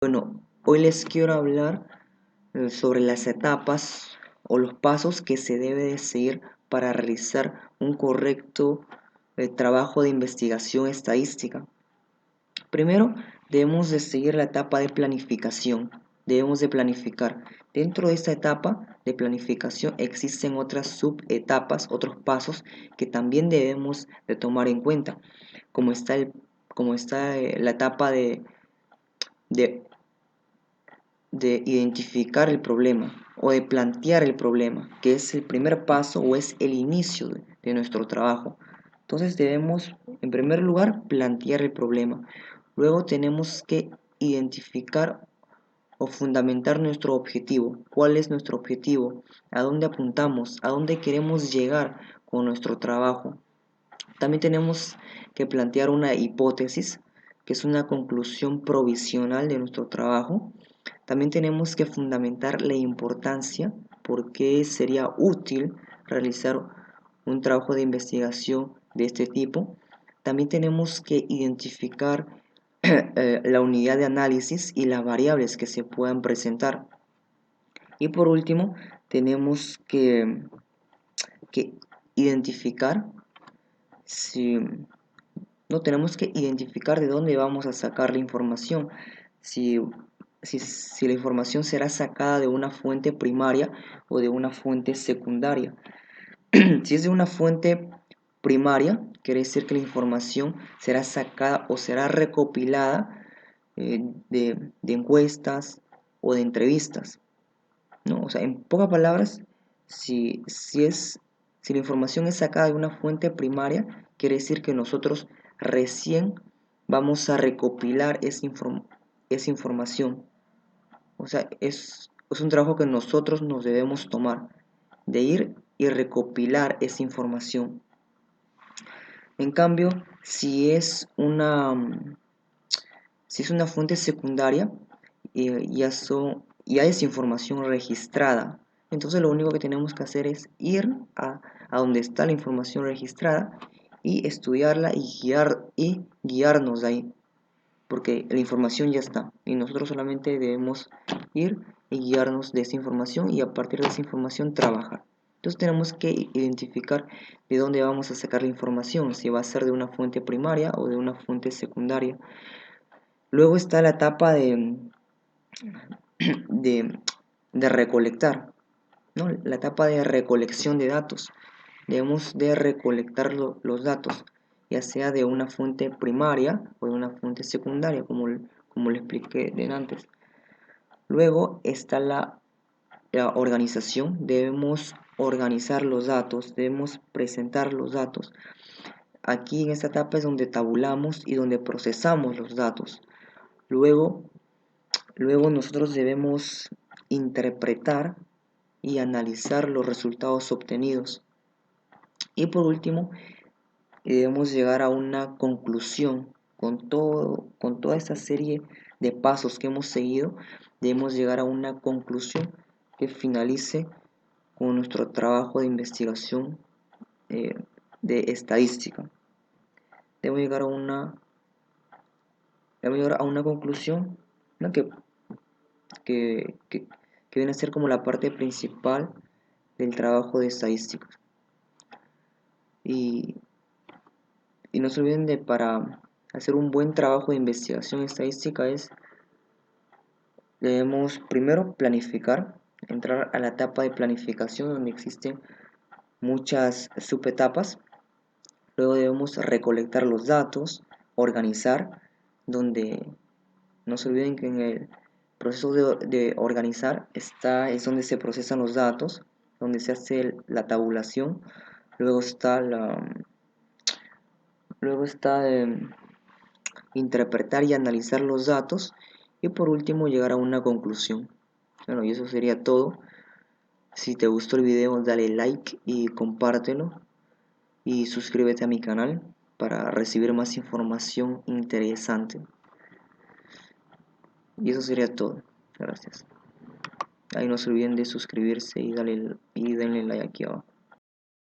Bueno, hoy les quiero hablar sobre las etapas o los pasos que se debe de seguir para realizar un correcto trabajo de investigación estadística. Primero, debemos de seguir la etapa de planificación. Debemos de planificar. Dentro de esta etapa de planificación existen otras subetapas, otros pasos que también debemos de tomar en cuenta, como está la etapa de de identificar el problema o de plantear el problema, que es el primer paso o es el inicio de nuestro trabajo. Entonces debemos, en primer lugar, plantear el problema. Luego tenemos que identificar o fundamentar nuestro objetivo. ¿Cuál es nuestro objetivo? ¿A dónde apuntamos? ¿A dónde queremos llegar con nuestro trabajo? También tenemos que plantear una hipótesis, que es una conclusión provisional de nuestro trabajo. También tenemos que fundamentar la importancia, por qué sería útil realizar un trabajo de investigación de este tipo. También tenemos que identificar la unidad de análisis y las variables que se puedan presentar. Y por último, tenemos que identificar si no tenemos que identificar de dónde vamos a sacar la información. Si, si la información será sacada de una fuente primaria o de una fuente secundaria. Si es de una fuente primaria, quiere decir que la información será sacada o será recopilada de encuestas o de entrevistas, ¿no? O sea, en pocas palabras, si la información es sacada de una fuente primaria, quiere decir que nosotros recién vamos a recopilar esa información. O sea, es un trabajo que nosotros nos debemos tomar, de ir y recopilar esa información. En cambio, si es una fuente secundaria, ya es información registrada. Entonces lo único que tenemos que hacer es ir a donde está la información registrada y estudiarla y guiarnos de ahí, porque la información ya está y nosotros solamente debemos ir y guiarnos de esa información y a partir de esa información trabajar. Entonces tenemos que identificar de dónde vamos a sacar la información, si va a ser de una fuente primaria o de una fuente secundaria. Luego está la etapa de, de recolectar, ¿no? La etapa de recolección de datos. Debemos de recolectar los datos, ya sea de una fuente primaria o de una fuente secundaria, como le expliqué de antes. Luego está la organización. Debemos organizar los datos, debemos presentar los datos. Aquí en esta etapa es donde tabulamos y donde procesamos los datos. Luego nosotros debemos interpretar y analizar los resultados obtenidos. Y por último, debemos llegar a una conclusión con toda esta serie de pasos que hemos seguido. Debemos llegar a una conclusión que finalice con nuestro trabajo de investigación eh, de estadística. Debemos llegar a una conclusión, ¿no? que viene a ser como la parte principal del trabajo de estadística. Y, y no se olviden de, para hacer un buen trabajo de investigación estadística debemos primero planificar, entrar a la etapa de planificación donde existen muchas subetapas. Luego debemos recolectar los datos, organizar, donde no se olviden que en el proceso de organizar es donde se procesan los datos, donde se hace la tabulación. Luego está interpretar y analizar los datos y por último llegar a una conclusión. Bueno, y eso sería todo. Si te gustó el video, dale like y compártelo y suscríbete a mi canal para recibir más información interesante. Y eso sería todo. Gracias. Ahí no se olviden de suscribirse y denle like aquí abajo.